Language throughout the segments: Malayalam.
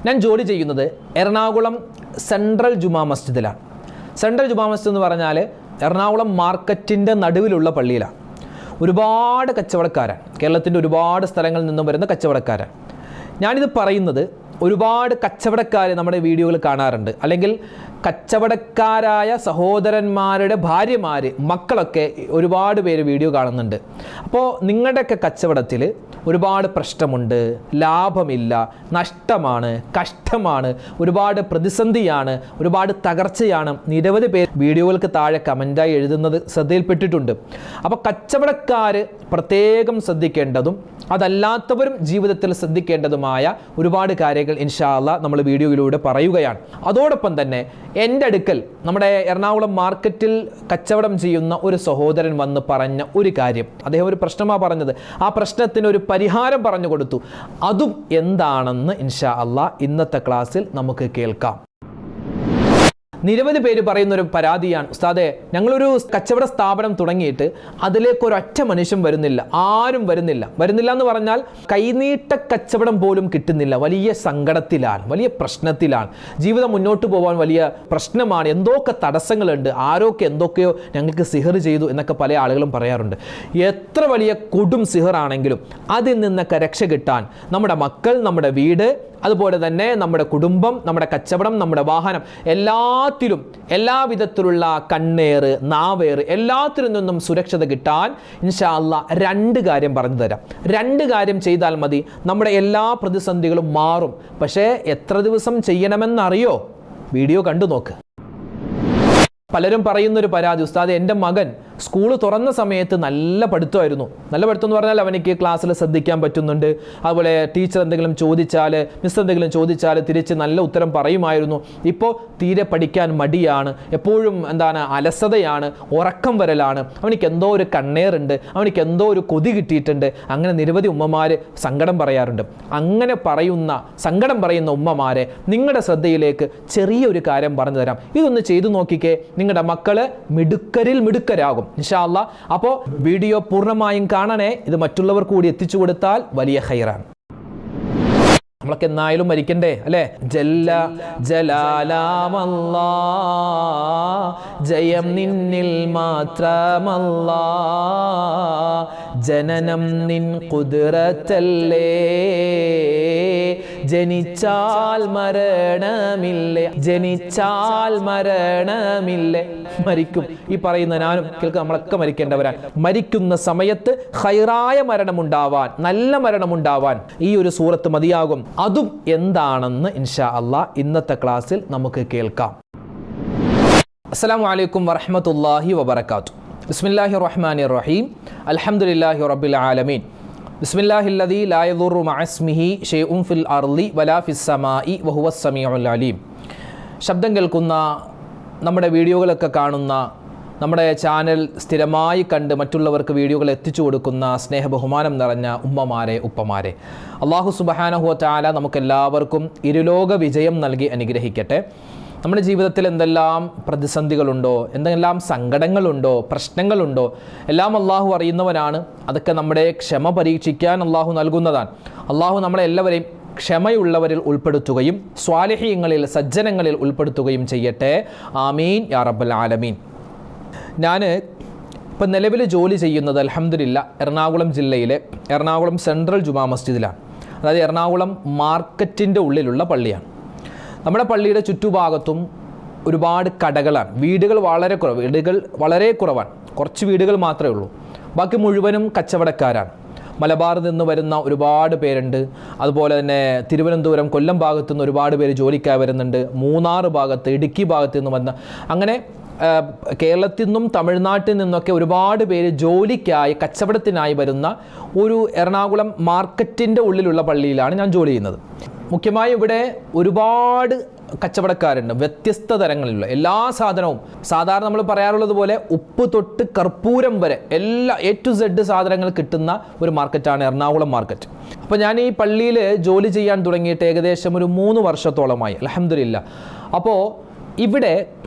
ഞാൻ ജോലി ചെയ്യുന്നത് എറണാകുളം സെൻട്രൽ ജുമാ മസ്ജിദിലാണ്. സെൻട്രൽ ജുമാ മസ്ജിദ് എന്ന് പറഞ്ഞാൽ എറണാകുളം മാർക്കറ്റിൻ്റെ നടുവിലുള്ള പള്ളിയിലാണ്. ഒരുപാട് കച്ചവടക്കാരാണ്, കേരളത്തിൻ്റെ ഒരുപാട് സ്ഥലങ്ങളിൽ നിന്നും വരുന്ന കച്ചവടക്കാരാണ്. ഞാനിത് പറയുന്നത് ഒരുപാട് കച്ചവടക്കാർ നമ്മുടെ വീഡിയോകൾ കാണാറുണ്ട്, അല്ലെങ്കിൽ കച്ചവടക്കാരായ സഹോദരന്മാരുടെ ഭാര്യമാർ, മക്കളൊക്കെ ഒരുപാട് പേര് വീഡിയോ കാണുന്നുണ്ട്. അപ്പോൾ നിങ്ങളുടെയൊക്കെ കച്ചവടത്തിൽ ഒരുപാട് പ്രശ്നമുണ്ട്, ലാഭമില്ല, നഷ്ടമാണ്, കഷ്ടമാണ്, ഒരുപാട് പ്രതിസന്ധിയാണ്, ഒരുപാട് തകർച്ചയാണ്, നിരവധി പേര് വീഡിയോകൾക്ക് താഴെ കമൻറ്റായി എഴുതുന്നത് ശ്രദ്ധയിൽപ്പെട്ടിട്ടുണ്ട്. അപ്പോൾ കച്ചവടക്കാർ പ്രത്യേകം ശ്രദ്ധിക്കേണ്ടതും അതല്ലാത്തവരും ജീവിതത്തിൽ ശ്രദ്ധിക്കേണ്ടതുമായ ഒരുപാട് കാര്യങ്ങൾ ഇൻഷാ അല്ലാഹ് നമ്മൾ വീഡിയോയിലൂടെ പറയുകയാണ്. അതോടൊപ്പം തന്നെ എൻ്റെ അടുക്കൽ നമ്മുടെ എറണാകുളം മാർക്കറ്റിൽ കച്ചവടം ചെയ്യുന്ന ഒരു സഹോദരൻ വന്ന് പറഞ്ഞ ഒരു കാര്യം, അദ്ദേഹം ഒരു പ്രശ്നമാണ് പറഞ്ഞത്, ആ പ്രശ്നത്തിന് ഒരു പരിഹാരം പറഞ്ഞു കൊടുത്തു. അതും എന്താണെന്ന് ഇൻഷാ അല്ലാഹ് ഇന്നത്തെ ക്ലാസ്സിൽ നമുക്ക് കേൾക്കാം. നിരവധി പേര് പറയുന്നൊരു പരാതിയാണ്, ഉസ്താദേ ഞങ്ങളൊരു കച്ചവട സ്ഥാപനം തുടങ്ങിയിട്ട് അതിലേക്ക് ഒരൊറ്റ മനുഷ്യൻ വരുന്നില്ല, ആരും വരുന്നില്ല എന്ന് പറഞ്ഞാൽ കൈനീട്ട കച്ചവടം പോലും കിട്ടുന്നില്ല, വലിയ സങ്കടത്തിലാണ്, വലിയ പ്രശ്നത്തിലാണ്, ജീവിതം മുന്നോട്ട് പോകാൻ വലിയ പ്രശ്നമാണ്, എന്തൊക്കെ തടസ്സങ്ങളുണ്ട്, ആരൊക്കെ എന്തൊക്കെയോ ഞങ്ങൾക്ക് സിഹർ ചെയ്തു എന്നൊക്കെ പല ആളുകളും പറയാറുണ്ട്. എത്ര വലിയ കൊടും സിഹറാണെങ്കിലും അതിൽ നിന്നൊക്കെ രക്ഷ കിട്ടാൻ നമ്മുടെ മക്കൾ, നമ്മുടെ വീട്, അതുപോലെ തന്നെ നമ്മുടെ കുടുംബം, നമ്മുടെ കച്ചവടം, നമ്മുടെ വാഹനം, എല്ലാത്തിലും എല്ലാവിധത്തിലുള്ള കണ്ണേറ്, നാവേറ്, എല്ലാത്തിലും നിന്നും സുരക്ഷത കിട്ടാൻ ഇൻഷാ അല്ലാഹ് 2 കാര്യം പറഞ്ഞു തരാം. 2 കാര്യം ചെയ്താൽ മതി, നമ്മുടെ എല്ലാ പ്രതിസന്ധികളും മാറും. പക്ഷേ എത്ര ദിവസം ചെയ്യണമെന്നറിയോ? വീഡിയോ കണ്ടു നോക്ക്. പലരും പറയുന്നൊരു പരാതി, ഉസ്താദ് എൻ്റെ മകൻ സ്കൂൾ തുറന്ന സമയത്ത് നല്ല പഠിത്തമായിരുന്നു. നല്ല പഠിത്തം എന്ന് പറഞ്ഞാൽ അവനിക്ക് ക്ലാസ്സിൽ ശ്രദ്ധിക്കാൻ പറ്റുന്നുണ്ട്, അതുപോലെ ടീച്ചർ എന്തെങ്കിലും ചോദിച്ചാൽ, മിസ് എന്തെങ്കിലും ചോദിച്ചാൽ തിരിച്ച് നല്ല ഉത്തരം പറയുമായിരുന്നു. ഇപ്പോൾ തീരെ പഠിക്കാൻ മടിയാണ്, എപ്പോഴും അലസതയാണ്, ഉറക്കം വരലാണ്, അവനിക്ക് എന്തോ ഒരു കണ്ണേറുണ്ട്, അവനിക്ക് എന്തോ ഒരു കൊതി കിട്ടിയിട്ടുണ്ട്. അങ്ങനെ നിരവധി ഉമ്മമാർ സങ്കടം പറയാറുണ്ട്. അങ്ങനെ സങ്കടം പറയുന്ന ഉമ്മമാരെ നിങ്ങളുടെ ശ്രദ്ധയിലേക്ക് ചെറിയൊരു കാര്യം പറഞ്ഞു തരാം. ഇതൊന്ന് ചെയ്തു നോക്കിക്കേ, നിങ്ങളുടെ മക്കള് മിടുക്കരാകും ഇൻഷാ അല്ലാഹ്. അപ്പോൾ വീഡിയോ പൂർണ്ണമായും കാണണേ, ഇത് മറ്റുള്ളവർ കൂടി എത്തിച്ചു കൊടുത്താൽ വലിയ ഖൈറാണ്. നമ്മളൊക്കെ എന്നായാലും മരിക്കണ്ടേ അല്ലേ? ജലാലാമല്ലാ, ജയം നിന്നിൽ മാത്രമല്ലാ, ജനനം നിൻ ഖുദ്റത്തല്ലേ, ജനിച്ചാൽ മരണമില്ലേ. മരിക്കും, ഈ പറയുന്ന ഞാനും കേൾക്കുക, നമ്മളൊക്കെ മരിക്കേണ്ടവരാണ്. മരിക്കുന്ന സമയത്ത് ഖൈറായ മരണമുണ്ടാവാൻ, നല്ല മരണമുണ്ടാവാൻ ഈ ഒരു സൂറത്ത് മതിയാകും. അതും എന്താണെന്ന് ഇൻഷാ അല്ലാഹ് ഇന്നത്തെ ക്ലാസ്സിൽ നമുക്ക് കേൾക്കാം. അസ്സലാമു അലൈക്കും വറഹ്മത്തുള്ളാഹി വബറകാതുഹു. ബിസ്മില്ലാഹിർ റഹ്മാനിർ റഹീം. അൽഹംദുലില്ലാഹി റബ്ബിൽ ആലമീൻ. ബിസ്മില്ലാഹില്ലദീ ലാ യദുറു മഅസ്മിഹി ഷൈഉൻ ഫിൽ അർളി വലാ ഫിസ് സമാഇ വഹുവസ് സമീഉൽ അലീം. ശബ്ദം കേൾക്കുന്ന, നമ്മുടെ വീഡിയോകളൊക്കെ കാണുന്ന, നമ്മുടെ ചാനൽ സ്ഥിരമായി കണ്ട് മറ്റുള്ളവർക്ക് വീഡിയോകൾ എത്തിച്ചു കൊടുക്കുന്ന സ്നേഹബഹുമാനം നിറഞ്ഞ ഉമ്മമാരെ, ഉപ്പമാരെ, അല്ലാഹു സുബ്ഹാനഹു വ തആല നമുക്കെല്ലാവർക്കും ഇരുലോക വിജയം നൽകി അനുഗ്രഹിക്കട്ടെ. നമ്മുടെ ജീവിതത്തിൽ എന്തെല്ലാം പ്രതിസന്ധികളുണ്ടോ, എന്തെല്ലാം സങ്കടങ്ങളുണ്ടോ, പ്രശ്നങ്ങളുണ്ടോ, എല്ലാം അള്ളാഹു അറിയുന്നവനാണ്. അതൊക്കെ നമ്മുടെ ക്ഷമ പരീക്ഷിക്കാൻ അള്ളാഹു നൽകുന്നതാണ്. അള്ളാഹു നമ്മളെല്ലാവരെയും ക്ഷമയുള്ളവരിൽ ഉൾപ്പെടുത്തുകയും സ്വാലിഹീങ്ങളിൽ, സജ്ജനങ്ങളിൽ ഉൾപ്പെടുത്തുകയും ചെയ്യട്ടെ. ആമീൻ യാ റബ്ബൽ ആലമീൻ. ഞാൻ ഇപ്പം നിലവിൽ ജോലി ചെയ്യുന്നത് അൽഹംദുലില്ലാ എറണാകുളം ജില്ലയിലെ എറണാകുളം സെൻട്രൽ ജുമാ മസ്ജിദിലാണ്. അതായത് എറണാകുളം മാർക്കറ്റിൻ്റെ ഉള്ളിലുള്ള പള്ളിയാണ്. നമ്മുടെ പള്ളിയുടെ ചുറ്റുഭാഗത്തും ഒരുപാട് കടകളാണ്. വീടുകൾ വളരെ കുറവാണ്, കുറച്ച് വീടുകൾ മാത്രമേ ഉള്ളൂ. ബാക്കി മുഴുവനും കച്ചവടക്കാരാണ്. മലബാറിൽ നിന്ന് വരുന്ന ഒരുപാട് പേരുണ്ട്, അതുപോലെ തന്നെ തിരുവനന്തപുരം, കൊല്ലം ഭാഗത്തു നിന്ന് ഒരുപാട് പേര് ജോലിക്കായി വരുന്നുണ്ട്, മൂന്നാർ ഭാഗത്ത്, ഇടുക്കി ഭാഗത്തു നിന്ന് വന്ന, അങ്ങനെ കേരളത്തിൽ നിന്നും തമിഴ്നാട്ടിൽ നിന്നൊക്കെ ഒരുപാട് പേര് ജോലിക്കായി, കച്ചവടത്തിനായി വരുന്ന ഒരു എറണാകുളം മാർക്കറ്റിൻ്റെ ഉള്ളിലുള്ള പള്ളിയിലാണ് ഞാൻ ജോലി ചെയ്യുന്നത്. മുഖ്യമായി ഇവിടെ ഒരുപാട് കച്ചവടക്കാരുണ്ട്, വ്യത്യസ്ത തരങ്ങളിലുള്ള എല്ലാ സാധനവും. സാധാരണ നമ്മൾ പറയാറുള്ളത് പോലെ ഉപ്പ് തൊട്ട് കർപ്പൂരം വരെ എല്ലാ A to Z സാധനങ്ങൾ കിട്ടുന്ന ഒരു മാർക്കറ്റാണ് എറണാകുളം മാർക്കറ്റ്. അപ്പോൾ ഞാൻ ഈ പള്ളിയിൽ ജോലി ചെയ്യാൻ തുടങ്ങിയിട്ട് ഏകദേശം ഒരു 3 വർഷത്തോളമായി അൽഹംദുലില്ലാ. അപ്പോൾ ഇവിടെ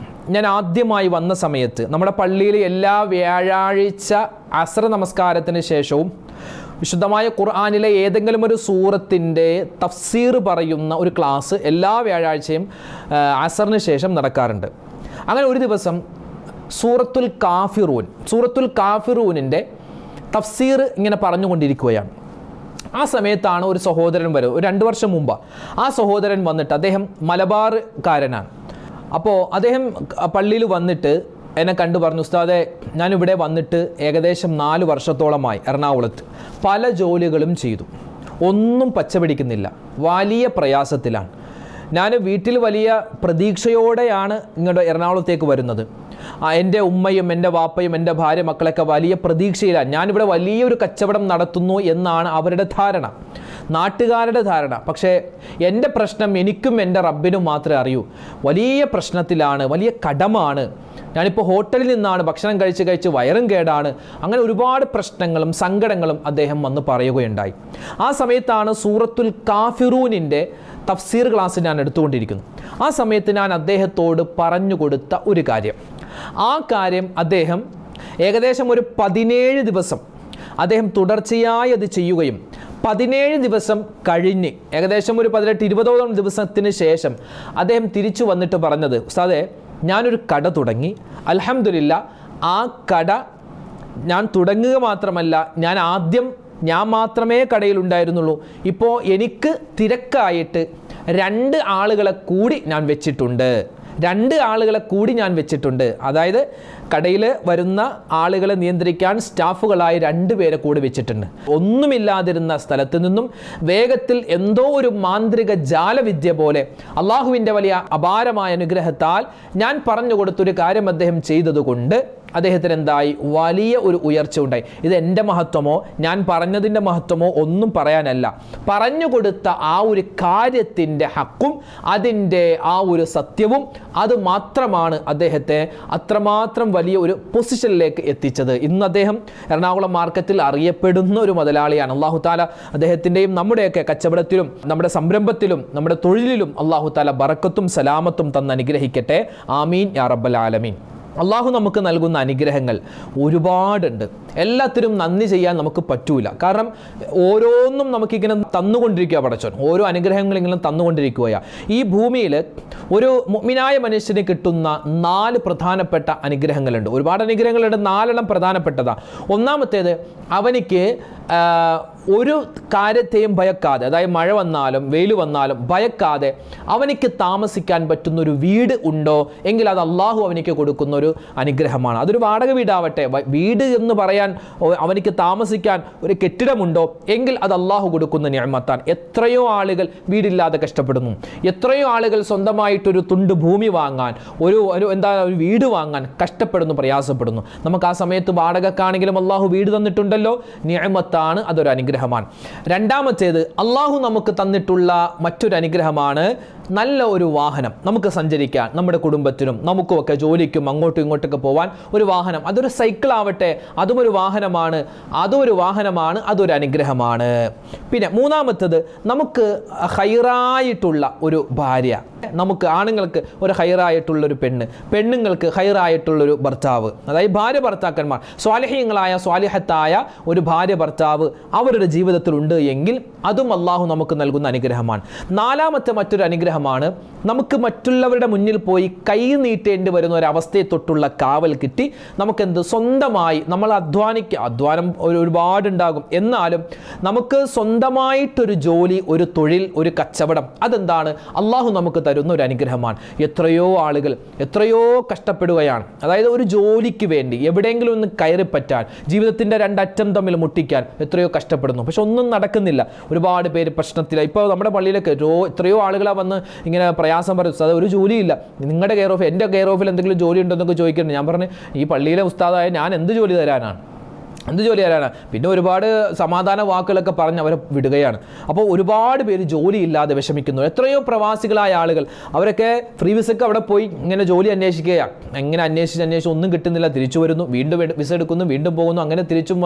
ഞാൻ ആദ്യമായി വന്ന സമയത്ത് നമ്മുടെ പള്ളിയിൽ എല്ലാ വ്യാഴാഴ്ച അസ്ർ നമസ്കാരത്തിന് ശേഷവും വിശുദ്ധമായ ഖുർആനിലെ ഏതെങ്കിലും ഒരു സൂറത്തിൻ്റെ തഫ്സീർ പറയുന്ന ഒരു ക്ലാസ് എല്ലാ വ്യാഴാഴ്ചയും അസറിന് ശേഷം നടക്കാറുണ്ട്. അങ്ങനെ ഒരു ദിവസം സൂറത്തുൽ കാഫിറൂനിൻ്റെ തഫ്സീർ ഇങ്ങനെ പറഞ്ഞുകൊണ്ടിരിക്കുകയാണ്. ആ സമയത്താണ് ഒരു സഹോദരൻ വരും, ഒരു 2 വർഷം മുമ്പ് ആ സഹോദരൻ വന്നിട്ട്, അദ്ദേഹം മലബാർകാരനാണ്. അപ്പോൾ അദ്ദേഹം പള്ളിയിൽ വന്നിട്ട് എന്നെ കണ്ടു പറഞ്ഞു, ഉസ്താദെ, ഞാനിവിടെ വന്നിട്ട് ഏകദേശം 4 വർഷത്തോളമായി എറണാകുളത്ത് പല ജോലികളും ചെയ്തു, ഒന്നും പച്ചപിടിക്കുന്നില്ല, വലിയ പ്രയാസത്തിലാണ്. ഞാൻ വീട്ടിൽ വലിയ പ്രതീക്ഷയോടെയാണ് ഇങ്ങോട്ട് എറണാകുളത്തേക്ക് വരുന്നത്. എൻ്റെ ഉമ്മയും എൻ്റെ വാപ്പയും എൻ്റെ ഭാര്യ മക്കളൊക്കെ വലിയ പ്രതീക്ഷയിലാണ്. ഞാനിവിടെ വലിയൊരു കച്ചവടം നടത്തുന്നു എന്നാണ് അവരുടെ ധാരണ, നാട്ടുകാരുടെ ധാരണ. പക്ഷേ എൻ്റെ പ്രശ്നം എനിക്കും എൻ്റെ റബ്ബിനും മാത്രമേ അറിയൂ. വലിയ പ്രശ്നത്തിലാണ്, വലിയ കടമാണ്. ഞാനിപ്പോൾ ഹോട്ടലിൽ നിന്നാണ് ഭക്ഷണം കഴിച്ച് വയറും കേടാണ്. അങ്ങനെ ഒരുപാട് പ്രശ്നങ്ങളും സങ്കടങ്ങളും അദ്ദേഹം വന്ന് പറയുകയുണ്ടായി. ആ സമയത്താണ് സൂറത്തുൽ കാഫിറൂനിൻ്റെ തഫ്സീർ ക്ലാസ് ഞാൻ എടുത്തുകൊണ്ടിരിക്കുന്നു. ആ സമയത്ത് ഞാൻ അദ്ദേഹത്തോട് പറഞ്ഞു കൊടുത്ത ഒരു കാര്യം, ആ കാര്യം അദ്ദേഹം ഏകദേശം ഒരു 17 ദിവസം അദ്ദേഹം തുടർച്ചയായി അത് ചെയ്യുകയും 17 ദിവസം കഴിഞ്ഞ് ഏകദേശം ഒരു 18-20 ദിവസത്തിന് ശേഷം അദ്ദേഹം തിരിച്ചു വന്നിട്ട് പറഞ്ഞത്, ഉസ്താദേ, ഞാനൊരു കട തുടങ്ങി, അൽഹംദുലില്ലാ, ആ കട ഞാൻ തുടങ്ങുക മാത്രമല്ല, ഞാൻ മാത്രമേ കടയിലുണ്ടായിരുന്നുള്ളൂ. ഇപ്പോൾ എനിക്ക് തിരക്കായിട്ട് 2 ആളുകളെ കൂടി ഞാൻ വെച്ചിട്ടുണ്ട്. അതായത് കടയിൽ വരുന്ന ആളുകളെ നിയന്ത്രിക്കാൻ സ്റ്റാഫുകളായി 2 പേരെ കൂടി വെച്ചിട്ടുണ്ട്. ഒന്നുമില്ലാതിരുന്ന സ്ഥലത്ത് നിന്നും വേഗത്തിൽ എന്തോ ഒരു മാന്ത്രിക ജാലവിദ്യ പോലെ അള്ളാഹുവിൻ്റെ വലിയ അപാരമായ അനുഗ്രഹത്താൽ ഞാൻ പറഞ്ഞു കൊടുത്തൊരു കാര്യം അദ്ദേഹം ചെയ്തതുകൊണ്ട് അദ്ദേഹത്തിന് എന്തായി, വലിയ ഒരു ഉയർച്ച ഉണ്ടായി. ഇത് എൻ്റെ മഹത്വമോ ഞാൻ പറഞ്ഞതിൻ്റെ മഹത്വമോ ഒന്നും പറയാനല്ല, പറഞ്ഞു കൊടുത്ത ആ ഒരു കാര്യത്തിൻ്റെ ഹക്കും അതിൻ്റെ ആ ഒരു സത്യവും അത് മാത്രമാണ് അദ്ദേഹത്തെ അത്രമാത്രം വലിയ ഒരു പൊസിഷനിലേക്ക് എത്തിച്ചത്. ഇന്ന് അദ്ദേഹം എറണാകുളം മാർക്കറ്റിൽ അറിയപ്പെടുന്ന ഒരു മുതലാളിയാണ്. അല്ലാഹു തആല അദ്ദേഹത്തിൻ്റെയും നമ്മുടെയൊക്കെ കച്ചവടത്തിലും നമ്മുടെ സംരംഭത്തിലും നമ്മുടെ തൊഴിലിലും അല്ലാഹു തആല ബറക്കത്തും സലാമത്തും തന്ന് അനുഗ്രഹിക്കട്ടെ. ആമീൻ യാ റബ്ബൽ ആലമീൻ. അള്ളാഹു നമുക്ക് നൽകുന്ന അനുഗ്രഹങ്ങൾ ഒരുപാടുണ്ട്. എല്ലാത്തിനും നന്ദി ചെയ്യാൻ നമുക്ക് പറ്റൂല. കാരണം ഓരോന്നും നമുക്കിങ്ങനെ തന്നുകൊണ്ടിരിക്കുക പടച്ചോൻ, ഓരോ അനുഗ്രഹങ്ങളിങ്ങനെ തന്നുകൊണ്ടിരിക്കുകയാണ്. ഈ ഭൂമിയിൽ ഒരു മുഅ്മിനായ മനുഷ്യന് കിട്ടുന്ന 4 പ്രധാനപ്പെട്ട അനുഗ്രഹങ്ങളുണ്ട്. ഒരുപാട് അനുഗ്രഹങ്ങളുണ്ട്, 4 പ്രധാനപ്പെട്ടതാണ്. ഒന്നാമത്തേത്, അവനിക്ക് ഒരു കാര്യത്തെയും ഭയക്കാതെ, അതായത് മഴ വന്നാലും വെയിൽ വന്നാലും ഭയക്കാതെ അവനിക്ക് താമസിക്കാൻ പറ്റുന്നൊരു വീട് ഉണ്ടോ എങ്കിൽ അത് അള്ളാഹു അവനിക്ക് കൊടുക്കുന്ന ഒരു അനുഗ്രഹമാണ്. അതൊരു വാടക വീടാവട്ടെ, വീട് എന്ന് പറയാൻ അവനിക്ക് താമസിക്കാൻ ഒരു കെട്ടിടമുണ്ടോ എങ്കിൽ അത് അള്ളാഹു കൊടുക്കുന്ന നിഅമത്താണ്. എത്രയോ ആളുകൾ വീടില്ലാതെ കഷ്ടപ്പെടുന്നു, എത്രയോ ആളുകൾ സ്വന്തമായിട്ടൊരു തുണ്ട് ഭൂമി വാങ്ങാൻ, ഒരു വീട് വാങ്ങാൻ കഷ്ടപ്പെടുന്നു, പ്രയാസപ്പെടുന്നു. നമുക്ക് ആ സമയത്ത് വാടകക്കാണെങ്കിലും അള്ളാഹു വീട് തന്നിട്ടുണ്ടല്ലോ, നിഅമത്താണ്, അതൊരു അനുഗ്രഹമാണ്. രണ്ടാമത്തേത്, അള്ളാഹു നമുക്ക് തന്നിട്ടുള്ള മറ്റൊരു അനുഗ്രഹമാണ് നല്ല ഒരു വാഹനം. നമുക്ക് സഞ്ചരിക്കാൻ, നമ്മുടെ കുടുംബത്തിനും നമുക്കുമൊക്കെ ജോലിക്കും അങ്ങോട്ടും ഇങ്ങോട്ടൊക്കെ പോവാൻ ഒരു വാഹനം. അതൊരു സൈക്കിൾ ആവട്ടെ, അതും ഒരു വാഹനമാണ്, അതൊരു അനുഗ്രഹമാണ്. പിന്നെ മൂന്നാമത്തേത്, നമുക്ക് ഹൈറായിട്ടുള്ള ഒരു ഭാര്യ, നമുക്ക് ആണുങ്ങൾക്ക് ഒരു ഹൈറായിട്ടുള്ളൊരു പെണ്ണുങ്ങൾക്ക് ഹൈറായിട്ടുള്ളൊരു ഭർത്താവ്, അതായത് ഭാര്യ ഭർത്താക്കന്മാർ സ്വാലിഹീങ്ങളായ സ്വാലിഹത്തായ ഒരു ഭാര്യ ഭർത്താവ് അവരുടെ ജീവിതത്തിലുണ്ട് എങ്കിൽ അതും അള്ളാഹു നമുക്ക് നൽകുന്ന അനുഗ്രഹമാണ്. നാലാമത്തെ മറ്റൊരു അനുഗ്രഹമാണ്, നമുക്ക് മറ്റുള്ളവരുടെ മുന്നിൽ പോയി കൈ നീട്ടേണ്ടി വരുന്ന ഒരവസ്ഥയെ തൊട്ടുള്ള കാവൽ കിട്ടി നമുക്കെന്ത് സ്വന്തമായി നമ്മൾ അധ്വാനം ഒരുപാടുണ്ടാകും, എന്നാലും നമുക്ക് സ്വന്തമായിട്ടൊരു ജോലി, ഒരു തൊഴിൽ, ഒരു കച്ചവടം, അതെന്താണ് അള്ളാഹു നമുക്ക് തരുന്ന ഒരു അനുഗ്രഹമാണ്. എത്രയോ ആളുകൾ എത്രയോ കഷ്ടപ്പെടുകയാണ്, അതായത് ഒരു ജോലിക്ക് വേണ്ടി എവിടെയെങ്കിലും ഒന്ന് കയറിപ്പറ്റാൻ, ജീവിതത്തിൻ്റെ 2 അറ്റം തമ്മിൽ മുട്ടിക്കാൻ എത്രയോ കഷ്ടപ്പെടുന്നു. പക്ഷെ ഒന്നും നടക്കുന്നില്ല, ഒരുപാട് പേര് പ്രശ്നത്തില്ല. ഇപ്പോൾ നമ്മുടെ പള്ളിയിലൊക്കെ എത്രയോ ആളുകളാണ് വന്ന് ഇങ്ങനെ പ്രയാസം പറയും, അത് ഒരു ജോലിയില്ല, നിങ്ങളുടെ കെയർ ഓഫ്, എൻ്റെ കെയർ ഓഫിൽ എന്തെങ്കിലും ജോലി ഉണ്ടോ എന്നൊക്കെ ചോദിക്കുന്നുണ്ട്. ഞാൻ പറഞ്ഞു, ഈ പള്ളിയിലെ ഉസ്താദായ ഞാൻ എന്ത് ജോലി തരാനാണ്? പിന്നെ ഒരുപാട് സമാധാന വാക്കുകളൊക്കെ പറഞ്ഞ് അവരെ വിടുകയാണ്. അപ്പോൾ ഒരുപാട് പേര് ജോലിയില്ലാതെ വിഷമിക്കുന്നു. എത്രയോ പ്രവാസികളായ ആളുകൾ, അവരൊക്കെ ഫ്രീ വിസയ്ക്ക് അവിടെ പോയി ഇങ്ങനെ ജോലി അന്വേഷിക്കുകയാണ്. എങ്ങനെ അന്വേഷിച്ച് ഒന്നും കിട്ടുന്നില്ല, തിരിച്ചു വരുന്നു, വീണ്ടും വിസ എടുക്കുന്നു, വീണ്ടും പോകുന്നു, അങ്ങനെ തിരിച്ചും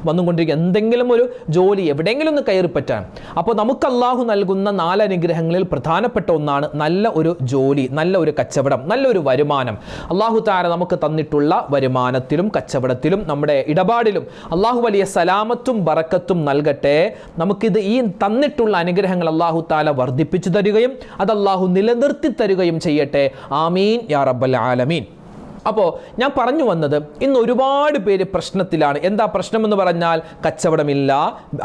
വന്നുകൊണ്ടിരിക്കുക. എന്തെങ്കിലും ഒരു ജോലി എവിടെയെങ്കിലും ഒന്ന് കയറിപ്പറ്റാൻ. അപ്പോൾ നമുക്ക് അള്ളാഹു നൽകുന്ന 4 അനുഗ്രഹങ്ങളിൽ പ്രധാനപ്പെട്ട ഒന്നാണ് നല്ല ഒരു ജോലി, നല്ല ഒരു കച്ചവടം, നല്ലൊരു വരുമാനം. അള്ളാഹു തആല നമുക്ക് തന്നിട്ടുള്ള വരുമാനത്തിലും കച്ചവടത്തിലും നമ്മുടെ ഇടപാടിലും അള്ളാഹു വലിയ സലാമത്തും ബറക്കത്തും നൽകട്ടെ. നമുക്കിത് ഈ തന്നിട്ടുള്ള അനുഗ്രഹങ്ങൾ അള്ളാഹു താല വർദ്ധിപ്പിച്ചു തരികയും അത് അള്ളാഹു നിലനിർത്തി തരികയും ചെയ്യട്ടെ. ആമീൻ യാ റബ്ബൽ ആലമീൻ. അപ്പോൾ ഞാൻ പറഞ്ഞു വന്നത്, ഇന്ന് ഒരുപാട് പേര് പ്രശ്നത്തിലാണ്. എന്താ പ്രശ്നമെന്ന് പറഞ്ഞാൽ കച്ചവടമില്ല,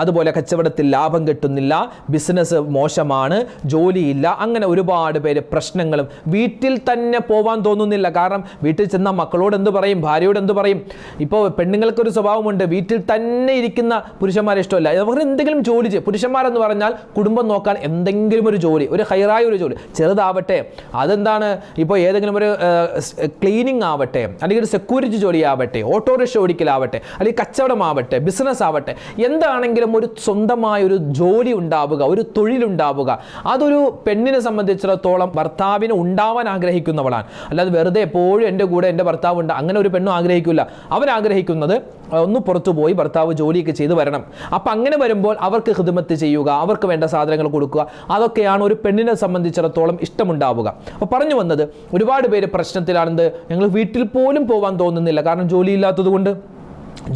അതുപോലെ കച്ചവടത്തിൽ ലാഭം കിട്ടുന്നില്ല, ബിസിനസ് മോശമാണ്, ജോലിയില്ല, അങ്ങനെ ഒരുപാട് പേര് പ്രശ്നങ്ങളും. വീട്ടിൽ തന്നെ പോവാൻ തോന്നുന്നില്ല. കാരണം വീട്ടിൽ ചെന്നാൽ മക്കളോട് എന്ത് പറയും, ഭാര്യയോട് എന്ത് പറയും. ഇപ്പോൾ പെണ്ണുങ്ങൾക്കൊരു സ്വഭാവമുണ്ട്, വീട്ടിൽ തന്നെ ഇരിക്കുന്ന പുരുഷന്മാരെ ഇഷ്ടമല്ല. അവർ എന്തെങ്കിലും ജോലി ചെയ്യും. പുരുഷന്മാരെന്ന് പറഞ്ഞാൽ കുടുംബം നോക്കാൻ എന്തെങ്കിലും ഒരു ജോലി, ഒരു ഹൈറായ ഒരു ജോലി, ചെറുതാവട്ടെ, അതെന്താണ്, ഇപ്പോൾ ഏതെങ്കിലും ഒരു ക്ലീനിങ് ആവട്ടെ, അല്ലെങ്കിൽ ഒരു സെക്യൂരിറ്റി ജോലി ആവട്ടെ, ഓട്ടോറിക്ഷ ഓടിക്കലാവട്ടെ, അല്ലെങ്കിൽ കച്ചവടമാവട്ടെ, ബിസിനസ് ആവട്ടെ, എന്താണെങ്കിലും ഒരു സ്വന്തമായ ഒരു ജോലി ഉണ്ടാവുക, ഒരു തൊഴിലുണ്ടാവുക, അതൊരു പെണ്ണിനെ സംബന്ധിച്ചിടത്തോളം ഭർത്താവിന് ഉണ്ടാവാൻ ആഗ്രഹിക്കുന്നവളാണ്. അല്ലാതെ വെറുതെ എപ്പോഴും എൻ്റെ കൂടെ എൻ്റെ ഭർത്താവ് ഉണ്ട്, അങ്ങനെ ഒരു പെണ്ണും ആഗ്രഹിക്കില്ല. അവരാഗ്രഹിക്കുന്നത് ഒന്ന് പുറത്തു പോയി ഭർത്താവ് ജോലിയൊക്കെ ചെയ്ത് വരണം. അപ്പം അങ്ങനെ വരുമ്പോൾ അവർക്ക് ഖിദ്മത്ത് ചെയ്യുക, അവർക്ക് വേണ്ട സാധനങ്ങൾ കൊടുക്കുക, അതൊക്കെയാണ് ഒരു പെണ്ണിനെ സംബന്ധിച്ചിടത്തോളം ഇഷ്ടമുണ്ടാവുക. അപ്പോൾ പറഞ്ഞു വന്നത്, ഒരുപാട് പേര് പ്രശ്നത്തിലാണെന്ന്, ഞങ്ങൾ വീട്ടിൽ പോലും പോകാൻ തോന്നുന്നില്ല, കാരണം ജോലിയില്ലാത്തത് കൊണ്ട്.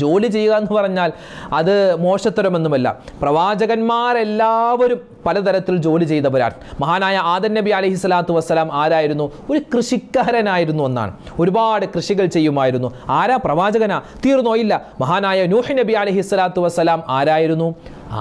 ജോലി ചെയ്യുക എന്ന് പറഞ്ഞാൽ അത് മോശത്തരമൊന്നുമല്ല. പ്രവാചകന്മാരെല്ലാവരും പലതരത്തിൽ ജോലി ചെയ്തവരാണ്. മഹാനായ ആദം നബി അലൈഹി സ്വലാത്തു വസ്സലാം ആരായിരുന്നു? ഒരു കൃഷിക്കാരനായിരുന്നു എന്നാണ്. ഒരുപാട് കൃഷികൾ ചെയ്യുമായിരുന്നു. ആരാ? പ്രവാചകനാ? തീർന്നോ? ഇല്ല. മഹാനായ നൂഹ് നബി അലൈഹി സ്വലാത്തു വസ്സലാം ആരായിരുന്നു?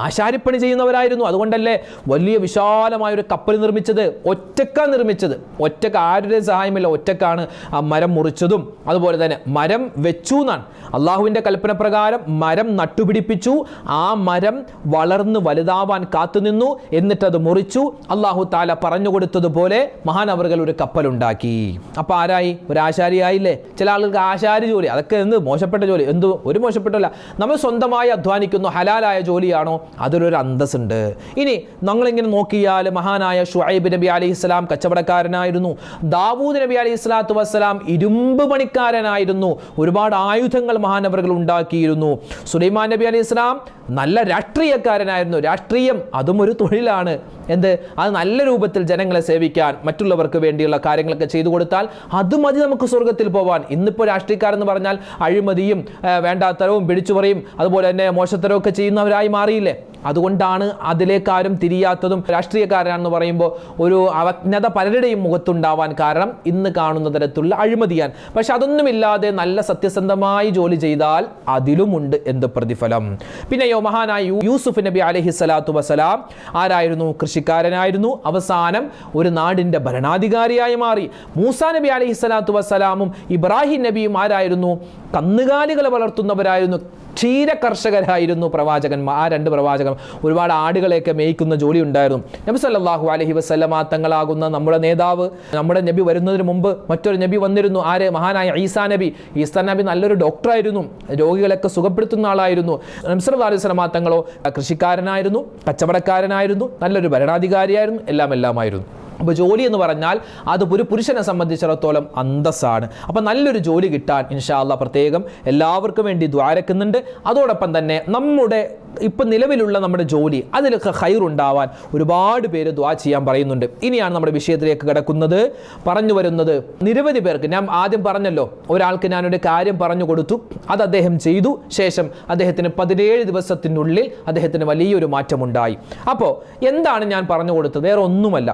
ആശാരിപ്പണി ചെയ്യുന്നവരായിരുന്നു. അതുകൊണ്ടല്ലേ വലിയ വിശാലമായൊരു കപ്പൽ നിർമ്മിച്ചത്? ഒറ്റക്കാണ് നിർമ്മിച്ചത്. ഒറ്റക്ക്, ആരുടെ സഹായമില്ല, ഒറ്റക്കാണ് ആ മരം മുറിച്ചതും. അതുപോലെ തന്നെ മരം വെച്ചു എന്നാണ് അള്ളാഹുവിൻ്റെ കൽപ്പന പ്രകാരം മരം നട്ടുപിടിപ്പിച്ചു. ആ മരം വളർന്ന് വലുതാവാൻ കാത്തുനിന്നു, എന്നിട്ടത് മുറിച്ചു. അള്ളാഹു താല പറഞ്ഞു കൊടുത്തതുപോലെ മഹാനവറുകൾ ഒരു കപ്പലുണ്ടാക്കി. അപ്പോൾ ആരായി? ഒരു ആശാരിയായില്ലേ? ചില ആളുകൾക്ക് ആശാരി ജോലി, അതൊക്കെ എന്ത് മോശപ്പെട്ട ജോലി, എന്തോ ഒരു മോശപ്പെട്ടല്ല. നമ്മൾ സ്വന്തമായി അധ്വാനിക്കുന്നു, ഹലാലായ ജോലിയാണോ, അതിലൊരു അന്തസ്സുണ്ട്. ഇനി നമ്മളിങ്ങനെ നോക്കിയാൽ മഹാനായ ഷുഐബ് നബി അലൈഹിസ്സലാം കച്ചവടക്കാരനായിരുന്നു. ദാവൂദ് നബി അലൈഹി സ്വലാത്തു വസ്സലാം ഇരുമ്പ് പണിക്കാരനായിരുന്നു. ഒരുപാട് ആയുധങ്ങൾ മഹാനവറുകൾ ഉണ്ടാക്കിയിരുന്നു. സുലൈമാൻ നബി അലൈഹി സ്വലാം നല്ല രാഷ്ട്രീയക്കാരനായിരുന്നു. രാഷ്ട്രീയം അതും ഒരു തൊഴിലാണ്. എന്ത്? അത് നല്ല രൂപത്തിൽ ജനങ്ങളെ സേവിക്കാൻ, മറ്റുള്ളവർക്ക് വേണ്ടിയുള്ള കാര്യങ്ങളൊക്കെ ചെയ്തു കൊടുത്താൽ അത് മതി നമുക്ക് സ്വർഗത്തിൽ പോവാൻ. ഇന്നിപ്പോൾ രാഷ്ട്രീയക്കാരെന്ന് പറഞ്ഞാൽ അഴിമതിയും വേണ്ടാത്തരവും പിടിച്ചുപറിയും അതുപോലെ തന്നെ മോശത്തരവും ഒക്കെ ചെയ്യുന്നവരായി മാറിയില്ലേ? അതുകൊണ്ടാണ് അതിലേക്കാരും തിരിയാത്തതും. രാഷ്ട്രീയക്കാരാണെന്ന് പറയുമ്പോൾ ഒരു അവജ്ഞത പലരുടെയും മുഖത്തുണ്ടാവാൻ കാരണം ഇന്ന് കാണുന്ന തരത്തിലുള്ള അഴിമതിയാൻ. പക്ഷെ അതൊന്നുമില്ലാതെ നല്ല സത്യസന്ധമായി ജോലി ചെയ്താൽ അതിലുമുണ്ട് എന്ത് പ്രതിഫലം. പിന്നെയോ മഹാനായ യൂസുഫ് നബി അലൈഹി സ്വലാത്തു വസ്സലാം ആരായിരുന്നു? കൃഷിക്കാരനായിരുന്നു. അവസാനം ഒരു നാടിൻ്റെ ഭരണാധികാരിയായി മാറി. മൂസാ നബി അലൈഹി സ്വലാത്തു വസ്സലാമും ഇബ്രാഹിം നബിയും ആരായിരുന്നു? കന്നുകാലികളെ വളർത്തുന്നവരായിരുന്നു. ക്ഷീര കർഷകരായിരുന്നു പ്രവാചകന്മാർ. ആ രണ്ട് പ്രവാചകൻ ഒരുപാട് ആടുകളെയൊക്കെ മേയ്ക്കുന്ന ജോലി ഉണ്ടായിരുന്നു. നബി സല്ലല്ലാഹു അലൈഹി വസല്ലമ തങ്ങളാകുന്ന നമ്മുടെ നേതാവ്, നമ്മുടെ നബി വരുന്നതിന് മുമ്പ് മറ്റൊരു നബി വന്നിരുന്നു. ആര്? മഹാനായ ഈസാ നബി. ഈസാ നബി നല്ലൊരു ഡോക്ടറായിരുന്നു, രോഗികളൊക്കെ സുഖപ്പെടുത്തുന്ന ആളായിരുന്നു. നബി സല്ലല്ലാഹു അലൈഹി വസല്ലമ തങ്ങളോ കൃഷിക്കാരനായിരുന്നു, കച്ചവടക്കാരനായിരുന്നു, നല്ലൊരു ഭരണാധികാരിയായിരുന്നു, എല്ലാമായിരുന്നു. അപ്പോൾ ജോലി എന്ന് പറഞ്ഞാൽ അത് ഒരു പുരുഷനെ സംബന്ധിച്ചിടത്തോളം അന്തസ്സാണ്. അപ്പോൾ നല്ലൊരു ജോലി കിട്ടാൻ ഇൻഷാ അല്ലാഹ് പ്രത്യേകം എല്ലാവർക്കും വേണ്ടി ദ്വാരക്കുന്നുണ്ട്. അതോടൊപ്പം തന്നെ നമ്മുടെ ഇപ്പം നിലവിലുള്ള നമ്മുടെ ജോലി അതിലൊക്കെ ഖൈറുണ്ടാവാൻ ഒരുപാട് പേര് ദുആ ചെയ്യാൻ പറയുന്നുണ്ട്. ഇനിയാണ് നമ്മുടെ വിഷയത്തിലേക്ക് കിടക്കുന്നത്. പറഞ്ഞു വരുന്നത്, നിരവധി പേർക്ക് ഞാൻ ആദ്യം പറഞ്ഞല്ലോ, ഒരാൾക്ക് ഞാനൊരു കാര്യം പറഞ്ഞു കൊടുത്തു, അത് അദ്ദേഹം ചെയ്തു. ശേഷം അദ്ദേഹത്തിന് 17 ദിവസത്തിനുള്ളിൽ അദ്ദേഹത്തിന് വലിയൊരു മാറ്റമുണ്ടായി. അപ്പോൾ എന്താണ് ഞാൻ പറഞ്ഞു കൊടുത്തത്? വേറെ ഒന്നുമല്ല,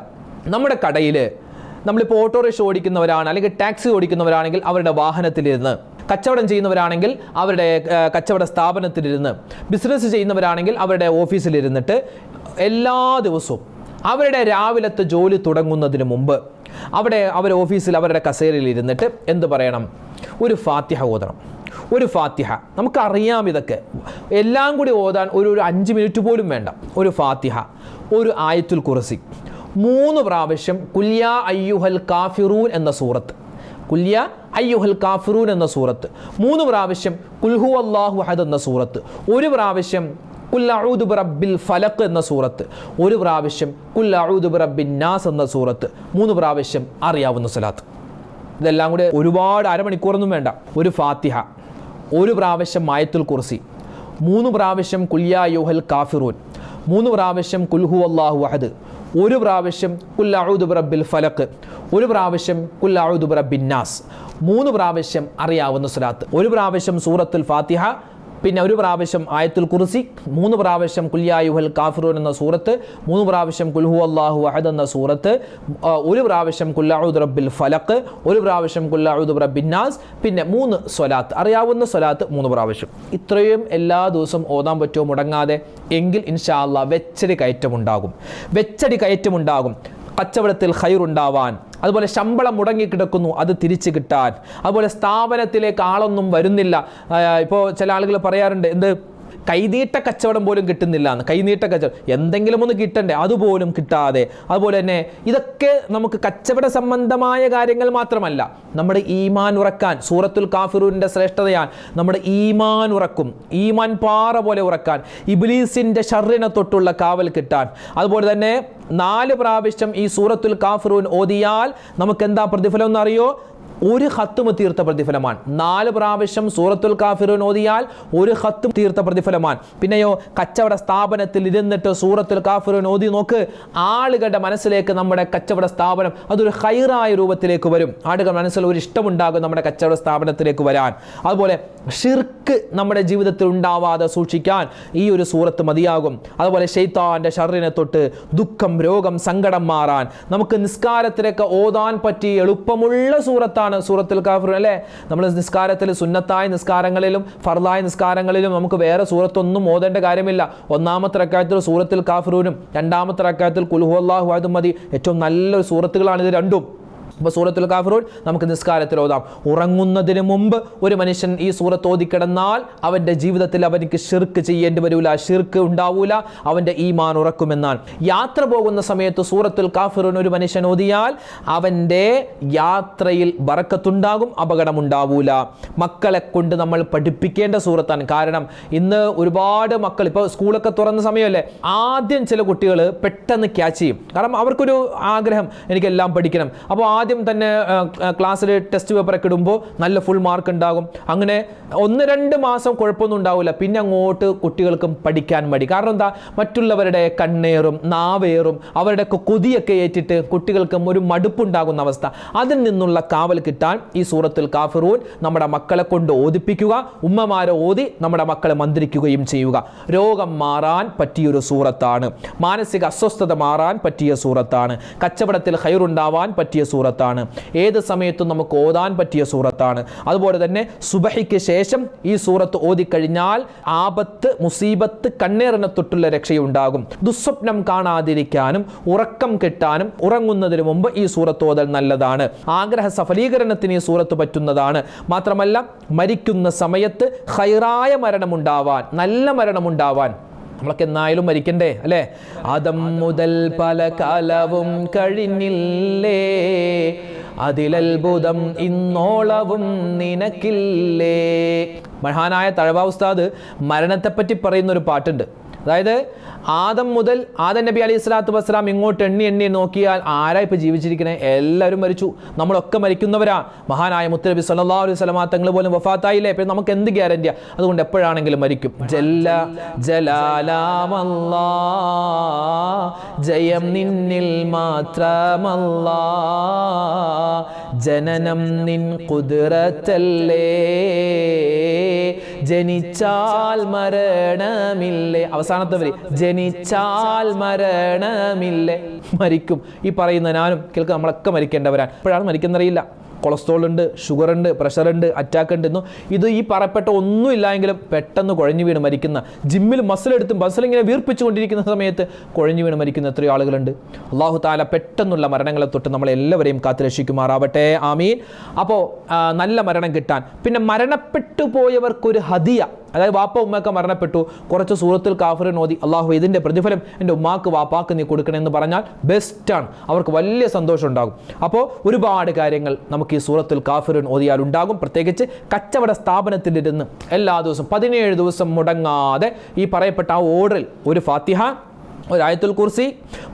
നമ്മുടെ കടയിൽ നമ്മളിപ്പോൾ ഓട്ടോറിക്ഷ ഓടിക്കുന്നവരാണ്, അല്ലെങ്കിൽ ടാക്സി ഓടിക്കുന്നവരാണെങ്കിൽ അവരുടെ വാഹനത്തിലിരുന്ന്, കച്ചവടം ചെയ്യുന്നവരാണെങ്കിൽ അവരുടെ കച്ചവട സ്ഥാപനത്തിലിരുന്ന്, ബിസിനസ് ചെയ്യുന്നവരാണെങ്കിൽ അവരുടെ ഓഫീസിലിരുന്നിട്ട് എല്ലാ ദിവസവും അവരുടെ രാവിലത്തെ ജോലി തുടങ്ങുന്നതിന് മുമ്പ് അവർ ഓഫീസിൽ അവരുടെ കസേരയിൽ ഇരുന്നിട്ട് എന്ത് പറയണം? ഒരു ഫാത്തിഹ ഓതണം. ഒരു ഫാത്തിഹ, നമുക്കറിയാം ഇതൊക്കെ, എല്ലാം കൂടി ഓതാൻ ഒരു 5 മിനിറ്റ് പോലും വേണ്ട. ഒരു ഫാത്തിഹ, ഒരു ആയത്തുൽ കുർസി, 3 പ്രാവശ്യം കുല്യാ അയ്യുഹൽ കാഫിറൂൻ എന്ന സൂറത്ത്, കുല്യാ അയ്യുഹൽ കാഫിറൂൻ എന്ന സൂറത്ത്, 3 പ്രാവശ്യം കുൽഹു അല്ലാഹു അഹദ് എന്ന സൂറത്ത്, 1 പ്രാവശ്യം കുൽ അഊദു ബിറബ്ബിൽ ഫലഖ് എന്ന സൂറത്ത്, 1 പ്രാവശ്യം കുൽ അഊദു ബിറബ്ബിൻ നാസ് എന്ന സൂറത്ത്, 3 പ്രാവശ്യം അറിയാവുന്ന സ്വലാത്ത്. ഇതെല്ലാം കൂടി ഒരുപാട് അരമണിക്കൂറൊന്നും വേണ്ട. ഒരു ഫാത്തിഹ, 1 പ്രാവശ്യം ആയത്തുൽ കുർസി, 3 പ്രാവശ്യം കുല്യാ അയ്യുഹൽ കാഫിറൂൻ, 3 പ്രാവശ്യം കുൽഹു അല്ലാഹു അഹദ്, 1 പ്രാവശ്യം കുൽ അഊദു ബിറബ്ബിൽ ഫലഖ്, 1 പ്രാവശ്യം കുൽ അഊദു ബിറബ്ബിൻ നാസ്, 3 പ്രാവശ്യം അറിയാവുന്ന സ്വലാത്ത്, 1 പ്രാവശ്യം സൂറത്തുൽ ഫാത്തിഹ, പിന്നെ ഒരു പ്രാവശ്യം ആയത്തുൽ കുർസി, 3 പ്രാവശ്യം ഖുൽ യാ അയ്യുഹൽ കാഫിറൂൻ എന്ന സൂറത്ത്, 3 പ്രാവശ്യം ഖുൽ ഹുവല്ലാഹു അഹദ് എന്ന സൂറത്ത്, 1 പ്രാവശ്യം ഖുൽ അഊദു ബിറബ്ബിൽ ഫലഖ്, 1 പ്രാവശ്യം ഖുൽ അഊദു ബിറബ്ബിൻ നാസ്, പിന്നെ 3 സ്വലാത്ത്, അറിയാവുന്ന സ്വലാത്ത് 3 പ്രാവശ്യം. ഇത്രയും എല്ലാ ദിവസവും ഓതാൻ പറ്റുമോ മുടങ്ങാതെ? എങ്കിൽ ഇൻഷാ അല്ലാഹ് വെച്ചടി കയറ്റമുണ്ടാകും. കച്ചവടത്തിൽ ഖൈറുണ്ടാവാൻ, അതുപോലെ ശമ്പളം മുടങ്ങിക്കിടക്കുന്നു അത് തിരിച്ചു കിട്ടാൻ, അതുപോലെ സ്ഥാപനത്തിലേക്ക് ആളൊന്നും വരുന്നില്ല. ഇപ്പോൾ ചില ആളുകൾ പറയാറുണ്ട്, എന്ത് കൈനീട്ട കച്ചവടം പോലും കിട്ടുന്നില്ല എന്ന്. കൈനീട്ട കച്ചവടം എന്തെങ്കിലും ഒന്ന് കിട്ടണ്ടേ, അതുപോലും കിട്ടാതെ. അതുപോലെ തന്നെ ഇതൊക്കെ നമുക്ക് കച്ചവട സംബന്ധമായ കാര്യങ്ങൾ മാത്രമല്ല, നമ്മുടെ ഈമാൻ ഉറക്കാൻ സൂറത്തുൽ കാഫിറൂനിൻ്റെ ശ്രേഷ്ഠതയാൻ നമ്മുടെ ഈമാൻ ഉറക്കും. ഈമാൻ പാറ പോലെ ഉറക്കാൻ, ഇബ്ലീസിൻ്റെ ഷർറിനെ തൊട്ടുള്ള കാവൽ കിട്ടാൻ. അതുപോലെ തന്നെ 4 പ്രാവശ്യം ഈ സൂറത്തുൽ കാഫിറൂൻ ഓതിയാൽ നമുക്ക് എന്താ പ്രതിഫലം എന്നറിയോ? 1 ഖത്മ് തീർത്ത പ്രതിഫലമാണ്. 4 പ്രാവശ്യം സൂറത്തുൽ കാഫിറൂൻ ഓതിയാൽ 1 ഖത്മ് തീർത്ത പ്രതിഫലമാണ്. പിന്നെയോ കച്ചവട സ്ഥാപനത്തിൽ ഇരുന്നിട്ട് സൂറത്തുൽ കാഫിറൂൻ ഓതി നോക്ക്, ആളുകളുടെ മനസ്സിലേക്ക് നമ്മുടെ കച്ചവട സ്ഥാപനം അതൊരു ഖൈറായ രൂപത്തിലേക്ക് വരും. ആളുകളുടെ മനസ്സിൽ ഒരു ഇഷ്ടമുണ്ടാകും നമ്മുടെ കച്ചവട സ്ഥാപനത്തിലേക്ക് വരാൻ. അതുപോലെ ഷിർക്ക് നമ്മുടെ ജീവിതത്തിൽ ഉണ്ടാവാതെ സൂക്ഷിക്കാൻ ഈ ഒരു സൂറത്ത് മതിയാകും. അതുപോലെ ശൈത്താന്റെ ഷർറിനെ തൊട്ട് ദുഃഖം, രോഗം, സങ്കടം മാറാൻ നമുക്ക് നിസ്കാരത്തിലേക്ക് ഓതാൻ പറ്റിയ എളുപ്പമുള്ള സൂറത്താണ് സൂറത്തുൽ കാഫിറൂൻ അല്ലേ? നമ്മൾ നിസ്കാരത്തിൽ സുന്നത്തായ നിസ്കാരങ്ങളിലും ഫർളായ നിസ്കാരങ്ങളിലും നമുക്ക് വേറെ സൂറത്തൊന്നും ഓതേണ്ട കാര്യമില്ല. 1-ാമത്തെ റക്അത്തിൽ സൂറത്തുൽ കാഫിറൂനും 2-ാമത്തെ റക്അത്തിൽ ഖുൽ ഹുവല്ലാഹു അഹദ് മതി. ഏറ്റവും നല്ലൊരു സൂറത്തുകളാണ് ഇത് രണ്ടും. അപ്പോൾ സൂറത്തുൽ കാഫിറൂൻ നമുക്ക് നിസ്കാരത്തിൽ ഓതാം. ഉറങ്ങുന്നതിന് മുമ്പ് ഒരു മനുഷ്യൻ ഈ സൂറത്ത് ഓതിക്കിടന്നാൽ അവൻ്റെ ജീവിതത്തിൽ അവനിക്ക് ഷിർക്ക് ചെയ്യേണ്ടി വരില്ല, ഷിർക്ക് ഉണ്ടാവൂല, അവൻ്റെ ഈമാൻ ഉറക്കുമെന്നാണ്. യാത്ര പോകുന്ന സമയത്ത് സൂറത്തുൽ കാഫിറൂൻ ഒരു മനുഷ്യൻ ഓതിയാൽ അവൻ്റെ യാത്രയിൽ ബറക്കത്തുണ്ടാകും, അപകടമുണ്ടാവൂല. മക്കളെ കൊണ്ട് നമ്മൾ പഠിപ്പിക്കേണ്ട സൂറത്താണ്. കാരണം ഇന്ന് ഒരുപാട് മക്കൾ, ഇപ്പോൾ സ്കൂളൊക്കെ തുറന്ന സമയമല്ലേ, ആദ്യം ചില കുട്ടികൾ പെട്ടെന്ന് ക്യാച്ച് ചെയ്യും. കാരണം അവർക്കൊരു ആഗ്രഹം, എനിക്കെല്ലാം പഠിക്കണം. അപ്പോൾ ആദ്യം തന്നെ ക്ലാസ്സിൽ ടെസ്റ്റ് പേപ്പറൊക്കെ ഇടുമ്പോൾ നല്ല ഫുൾ മാർക്ക് ഉണ്ടാകും. അങ്ങനെ 1-2 മാസം കുഴപ്പമൊന്നും ഉണ്ടാവില്ല. പിന്നെ അങ്ങോട്ട് കുട്ടികൾക്കും പഠിക്കാൻ മടി. കാരണം എന്താ? മറ്റുള്ളവരുടെ കണ്ണേറും നാവേറും അവരുടെ കൊതിയൊക്കെ ഏറ്റിട്ട് കുട്ടികൾക്കും ഒരു മടുപ്പുണ്ടാകുന്ന അവസ്ഥ. അതിൽ നിന്നുള്ള കാവൽ കിട്ടാൻ ഈ സൂറത്തുൽ കാഫിറൂൻ നമ്മുടെ മക്കളെ കൊണ്ട് ഓതിപ്പിക്കുക, ഉമ്മമാരെ ഓതി നമ്മുടെ മക്കളെ മന്ത്രിക്കുകയും ചെയ്യുക. രോഗം മാറാൻ പറ്റിയൊരു സൂറത്താണ്, മാനസിക അസ്വസ്ഥത മാറാൻ പറ്റിയ സൂറത്താണ്, കച്ചവടത്തിൽ ഖൈറുണ്ടാവാൻ പറ്റിയ സൂറത്താണ്, ഏത് സമയത്തും നമുക്ക് ഓതാൻ പറ്റിയ സൂറത്താണ്. അതുപോലെ തന്നെ സുബഹിക്ക് ശേഷം ഈ സൂറത്ത് ഓതിക്കഴിഞ്ഞാൽ ആപത്ത്, മുസീബത്ത്, കണ്ണേറിനെ തൊട്ടുള്ള രക്ഷയുണ്ടാകും. ദുസ്വപ്നം കാണാതിരിക്കാനും ഉറക്കം കിട്ടാനും ഉറങ്ങുന്നതിന് മുമ്പ് ഈ സൂറത്ത് ഓതൽ നല്ലതാണ്. ആഗ്രഹ സഫലീകരണത്തിന് ഈ സൂറത്ത് പറ്റുന്നതാണ്. മാത്രമല്ല മരിക്കുന്ന സമയത്ത് ഖൈറായ മരണമുണ്ടാവാൻ, നല്ല മരണമുണ്ടാവാൻ, നമ്മളൊക്കെ എന്നായാലും മരിക്കണ്ടേ അല്ലേ? ആദം മുതൽ പല കാലവും കഴിഞ്ഞില്ലേ, അതിലത്ഭുതം ഇന്നോളവും നിനക്കില്ലേ. മഹാനായ തഴവ ഉസ്താദ് മരണത്തെപ്പറ്റി പറയുന്ന ഒരു പാട്ടുണ്ട്. അതായത് ആദം മുതൽ ആദം നബി അലൈഹി സ്വലാത്തു വസ്സലാം ഇങ്ങോട്ട് എണ്ണി നോക്കിയാൽ ആരാ ഇപ്പോൾ ജീവിച്ചിരിക്കണേ? എല്ലാവരും മരിച്ചു, നമ്മളൊക്കെ മരിക്കുന്നവരാ. മഹാനായ മുത്തുനബി സല്ലല്ലാഹു അലൈഹി വസല്ലം തങ്ങൾ പോലും വഫാത്തായില്ലേ? പിന്നെ നമുക്ക് എന്ത് ഗ്യാരണ്ടിയാ? അതുകൊണ്ട് എപ്പോഴാണെങ്കിലും മരിക്കും. ജല്ല ജലാലാമല്ലാ, ജയം നിന്നിൽ മാത്രമല്ലാ, ജനനം നിൻ ഖുദ്റത്തല്ലേ, ജനിച്ചാൽ മരണമില്ലേ. അവസാനത്തെ വരി, ജനിച്ചാൽ മരണമില്ലേ. മരിക്കും. ഈ പറയുന്ന ഞാനും കേൾക്കുക, നമ്മളൊക്കെ മരിക്കേണ്ടവരാണ്. എപ്പോഴാണ് മരിക്കുന്നറിയില്ല. കൊളസ്ട്രോൾ ഉണ്ട്, ഷുഗർ ഉണ്ട്, പ്രഷർ ഉണ്ട്, അറ്റാക്ക് ഉണ്ട്. ഇത് ഈ പറയപ്പെട്ട ഒന്നും ഇല്ലായെങ്കിലും പെട്ടെന്ന് കുഴഞ്ഞു വീണ് മരിക്കുന്ന, ജിമ്മിൽ മസിലെടുത്തും മസിലിങ്ങനെ വീർപ്പിച്ചുകൊണ്ടിരിക്കുന്ന സമയത്ത് കുഴഞ്ഞു വീണ് മരിക്കുന്ന എത്രയോ ആളുകളുണ്ട്. അള്ളാഹു താല പെട്ടെന്നുള്ള മരണങ്ങളെ തൊട്ട് നമ്മളെല്ലാവരെയും കാത്തുരക്ഷിക്കുമാറാവട്ടെ, ആമീൻ. അപ്പോൾ നല്ല മരണം കിട്ടാൻ, പിന്നെ മരണപ്പെട്ടു പോയവർക്കൊരു ഹദിയ, അതായത് വാപ്പ ഉമ്മയൊക്കെ മരണപ്പെട്ടു, കുറച്ച് സൂറത്തുൽ കാഫിറൂൻ ഓതി, അള്ളാഹു ഇതിൻ്റെ പ്രതിഫലം എൻ്റെ ഉമ്മാക്ക് വാപ്പാക്ക് നീ കൊടുക്കണമെന്ന് പറഞ്ഞാൽ ബെസ്റ്റാണ്. അവർക്ക് വലിയ സന്തോഷം ഉണ്ടാകും. അപ്പോൾ ഒരുപാട് കാര്യങ്ങൾ നമുക്ക് ഈ സൂറത്തുൽ കാഫിറൂൻ ഓതിയാൽ ഉണ്ടാകും. പ്രത്യേകിച്ച് കച്ചവട സ്ഥാപനത്തിലിരുന്ന് എല്ലാ ദിവസവും 17 ദിവസം മുടങ്ങാതെ ഈ പറയപ്പെട്ട ആ ഓർഡറിൽ ഒരു ഫാത്തിഹ, ഒരു ആയത്തുൽ കുർസി,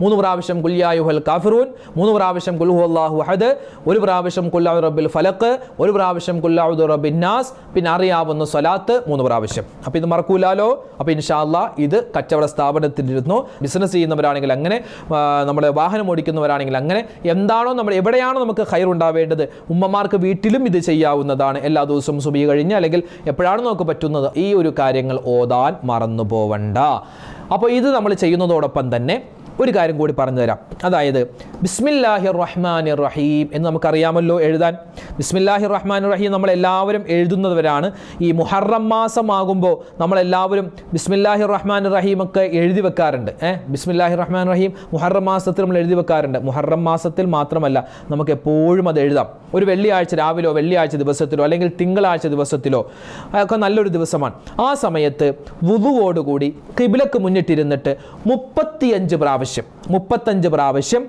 3 പ്രാവശ്യം ഖുൽ യാ അയ്യുഹൽ കാഫിറൂൻ, 3 പ്രാവശ്യം ഖുൽ ഹുവല്ലാഹു അഹദ്, 1 പ്രാവശ്യം ഖുൽ അഊദു ബിറബ്ബിൽ ഫലഖ്, 1 പ്രാവശ്യം ഖുൽ അഊദു ബിറബ്ബിൻ നാസ്, പിന്നെ അറിയാവുന്ന സ്വലാത്ത് 3 പ്രാവശ്യം. അപ്പോൾ ഇത് മറക്കൂലാലോ. അപ്പോൾ ഇൻഷാ അല്ലാഹ് ഇത് കച്ചവട സ്ഥാപനത്തിലിരുന്നു ബിസിനസ് ചെയ്യുന്നവരാണെങ്കിൽ അങ്ങനെ, നമ്മുടെ വാഹനം ഓടിക്കുന്നവരാണെങ്കിൽ അങ്ങനെ, എന്താണോ നമ്മൾ എവിടെയാണോ നമുക്ക് ഖൈർ ഉണ്ടാവേണ്ടത്, ഉമ്മമാർക്ക് വീട്ടിലും ഇത് ചെയ്യാവുന്നതാണ്. എല്ലാ ദിവസവും സുബഹി കഴിഞ്ഞ് അല്ലെങ്കിൽ എപ്പോഴാണ് നമുക്ക് പറ്റുന്നത് ഈ ഒരു കാര്യങ്ങൾ ഓതാൻ മറന്നു പോവണ്ട. അപ്പോൾ ഇത് നമ്മൾ ചെയ്യുന്നതോടൊപ്പം തന്നെ ഒരു കാര്യം കൂടി പറഞ്ഞു തരാം. അതായത് ബിസ്മില്ലാഹിർ റഹ്മാനിർ റഹീം എന്ന് നമുക്കറിയാമല്ലോ എഴുതാൻ. ബിസ്മില്ലാഹിർ റഹ്മാനിർ റഹീം നമ്മളെല്ലാവരും എഴുതുന്നവരാണ്. ഈ മുഹറം മാസമാകുമ്പോൾ നമ്മളെല്ലാവരും ബിസ്മില്ലാഹിർ റഹ്മാനിർ റഹീം ഒക്കെ എഴുതി വെക്കാറുണ്ട്. ബിസ്മില്ലാഹിർ റഹ്മാനിർ റഹീം മുഹറം മാസത്തിൽ നമ്മൾ എഴുതി വെക്കാറുണ്ട്. മുഹറം മാസത്തിൽ മാത്രമല്ല, നമുക്ക് എപ്പോഴും അത് എഴുതാം. ഒരു വെള്ളിയാഴ്ച രാവിലെയോ വെള്ളിയാഴ്ച ദിവസത്തിലോ അല്ലെങ്കിൽ തിങ്കളാഴ്ച ദിവസത്തിലോ ഒക്കെ നല്ലൊരു ദിവസമാണ്. ആ സമയത്ത് വുദുവോടുകൂടി ഖിബ്ലക്ക് മുന്നിട്ടിരുന്നിട്ട് 35 പ്രാവശ്യം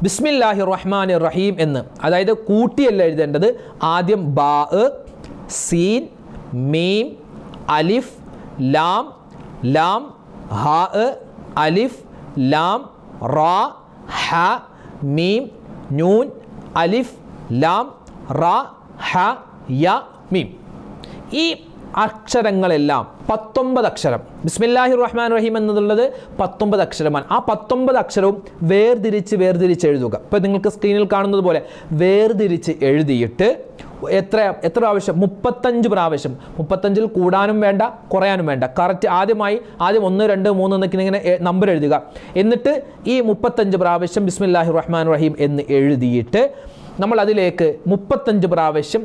ബിസ്മില്ലാഹിർ റഹ്മാനിർ റഹീം എന്ന്, അതായത് കൂട്ടിയല്ല എഴുതേണ്ടത്. ആദ്യം ബാ, സീൻ, മീം, അലിഫ്, ലാം, ലാം, ഹാ, അലിഫ്, ലാം, റാ, ഹ, മീം, നൂൻ, അലിഫ്, ലാം, റാ, ഹ, യ, മീം. ഈ അക്ഷരങ്ങളെല്ലാം 19 അക്ഷരം. ബിസ്മില്ലാഹിർ റഹ്മാൻ റഹീം എന്നുള്ളത് 19 അക്ഷരമാണ്. ആ 19 അക്ഷരവും വേർതിരിച്ച് എഴുതുക. ഇപ്പോൾ നിങ്ങൾക്ക് സ്ക്രീനിൽ കാണുന്നത് പോലെ വേർതിരിച്ച് എഴുതിയിട്ട് എത്ര പ്രാവശ്യം? 35 പ്രാവശ്യം. 35-ൽ കൂടാനും വേണ്ട കുറയാനും വേണ്ട. കറക്റ്റ് ആദ്യം 1 2 3 എന്നൊക്കെ ഇങ്ങനെ നമ്പർ എഴുതുക. എന്നിട്ട് ഈ 35 പ്രാവശ്യം ബിസ്മില്ലാഹിർ റഹ്മാൻ റഹീം എന്ന് എഴുതിയിട്ട് നമ്മൾ അതിലേക്ക് 35 പ്രാവശ്യം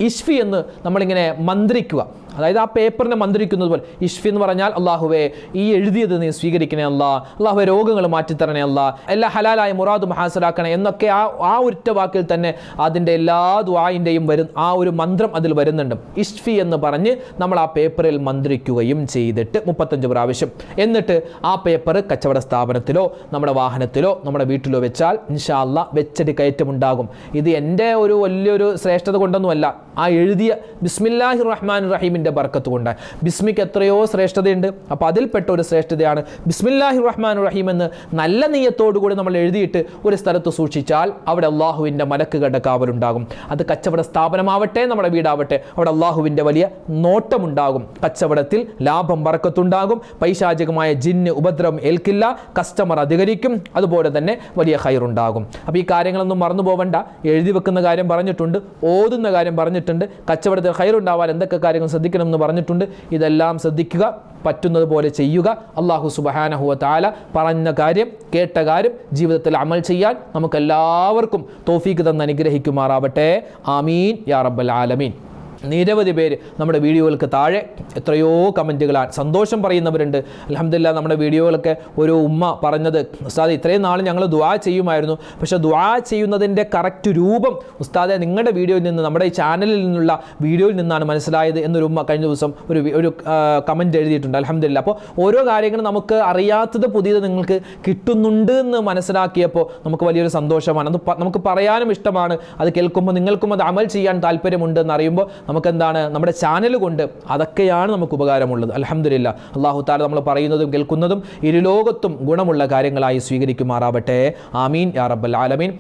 ഇഷ്ഫി എന്ന് നമ്മളിങ്ങനെ മന്ത്രിക്കുക. അതായത് ആ പേപ്പറിനെ മന്ത്രിക്കുന്നത് പോലെ ഇഷ്ഫി എന്ന് പറഞ്ഞാൽ അള്ളാഹുവേ ഈ എഴുതിയത് നീ സ്വീകരിക്കണേ അല്ലാ, അള്ളാഹുവേ രോഗങ്ങൾ മാറ്റിത്തരണേ അല്ലാ, എല്ലാ ഹലാലായ മുറാദും ഹാസിലാക്കണേ എന്നൊക്കെ ആ ഒറ്റ വാക്കിൽ തന്നെ അതിൻ്റെ എല്ലാ ദുആഇൻ്റെയും ആ ഒരു മന്ത്രം അതിൽ വരുന്നുണ്ട്. ഇഷ്ഫി എന്ന് പറഞ്ഞ് നമ്മൾ ആ പേപ്പറിൽ മന്ത്രിക്കുകയും ചെയ്തിട്ട് 35 പ്രാവശ്യം. എന്നിട്ട് ആ പേപ്പർ കച്ചവട സ്ഥാപനത്തിലോ നമ്മുടെ വാഹനത്തിലോ നമ്മുടെ വീട്ടിലോ വെച്ചാൽ ഇൻഷാ അല്ലാഹ് വെച്ചടി കയറ്റമുണ്ടാകും. ഇത് എൻ്റെ ഒരു വലിയൊരു ശ്രേഷ്ഠത കൊണ്ടൊന്നുമല്ല, ആ എഴുതിയ ബിസ്മില്ലാഹിർ റഹ്മാനിർ റഹീമിൻ്റെ ബർക്കത്ത് കൊണ്ട്. ബിസ്മിക്ക് എത്രയോ ശ്രേഷ്ഠതയുണ്ട്. അപ്പോൾ അതിൽപ്പെട്ട ഒരു ശ്രേഷ്ഠതയാണ് ബിസ്മില്ലാഹിർ റഹ്മാനിർ റഹീം എന്ന് നല്ല നിയ്യത്തോടുകൂടി നമ്മൾ എഴുതിയിട്ട് ഒരു സ്ഥലത്ത് സൂക്ഷിച്ചാൽ അവിടെ അള്ളാഹുവിൻ്റെ മലക്കുകളുടെ കാവലുണ്ടാകും. അത് കച്ചവട സ്ഥാപനമാവട്ടെ നമ്മുടെ വീടാവട്ടെ, അവിടെ അള്ളാഹുവിൻ്റെ വലിയ നോട്ടമുണ്ടാകും. കച്ചവടത്തിൽ ലാഭം ബർക്കത്തുണ്ടാകും. പൈശാചികമായ ജിന്ന് ഉപദ്രവം ഏൽക്കില്ല. കസ്റ്റമർ അധികരിക്കും. അതുപോലെ തന്നെ വലിയ ഖൈറുണ്ടാകും. അപ്പോൾ ഈ കാര്യങ്ങളൊന്നും മറന്നു പോവണ്ട. എഴുതി വെക്കുന്ന കാര്യം പറഞ്ഞിട്ടുണ്ട്, ഓതുന്ന കാര്യം പറഞ്ഞിട്ടുണ്ട്, കച്ചവടത്തിൽ ഖൈറുണ്ടാവാൻ എന്തൊക്കെ കാര്യങ്ങൾ ശ്രദ്ധിക്കണം എന്ന് പറഞ്ഞിട്ടുണ്ട്. ഇതെല്ലാം ശ്രദ്ധിക്കുക, പറ്റുന്നത് പോലെ ചെയ്യുക. അല്ലാഹു സുബ്ഹാനഹു വ തആല പറഞ്ഞ കാര്യം കേട്ട കാര്യം ജീവിതത്തിൽ അമൽ ചെയ്യാൻ നമുക്കെല്ലാവർക്കും തൗഫീഖ് തന്ന് അനുഗ്രഹിക്കുമാറാവട്ടെ. ആമീൻ യാ റബ്ബൽ ആലമീൻ. നിരവധി പേര് നമ്മുടെ വീഡിയോകൾക്ക് താഴെ എത്രയോ കമൻറ്റുകളാണ്, സന്തോഷം പറയുന്നവരുണ്ട്. അൽഹംദുലില്ലാഹ് നമ്മുടെ വീഡിയോകളൊക്കെ ഒരു ഉമ്മ പറഞ്ഞത്, ഉസ്താദ് ഇത്രയും നാൾ ഞങ്ങൾ ദുആ ചെയ്യുമായിരുന്നു, പക്ഷേ ദുആ ചെയ്യുന്നതിൻ്റെ കറക്റ്റ് രൂപം ഉസ്താദെ നിങ്ങളുടെ വീഡിയോയിൽ നിന്ന്, നമ്മുടെ ഈ ചാനലിൽ നിന്നുള്ള വീഡിയോയിൽ നിന്നാണ് മനസ്സിലായത് എന്നൊരു ഉമ്മ കഴിഞ്ഞ ദിവസം ഒരു കമൻറ്റ് എഴുതിയിട്ടുണ്ട്. അൽഹംദുലില്ലാഹ്. അപ്പോൾ ഓരോ കാര്യങ്ങളും നമുക്ക് അറിയാത്തത് പുതിയത് നിങ്ങൾക്ക് കിട്ടുന്നുണ്ട് എന്ന് മനസ്സിലാക്കിയപ്പോൾ നമുക്ക് വലിയൊരു സന്തോഷമാണ്. അത് നമുക്ക് പറയാനും ഇഷ്ടമാണ്. അത് കേൾക്കുമ്പോൾ നിങ്ങൾക്കും അത് അമൽ ചെയ്യാൻ താല്പര്യമുണ്ട് എന്നറിയുമ്പോൾ നമുക്കെന്താണ്, നമ്മുടെ ചാനൽ കൊണ്ട് അതൊക്കെയാണ് നമുക്ക് ഉപകാരമുള്ളത്. അൽഹംദുലില്ലാഹ്. അല്ലാഹു തആല നമ്മൾ പറയുന്നതും കേൾക്കുന്നതും ഇരുലോകത്തും ഗുണമുള്ള കാര്യങ്ങളായി സ്വീകരിക്കുമാറാവട്ടെ. ആമീൻ യാ റബ്ബൽ ആലമീൻ.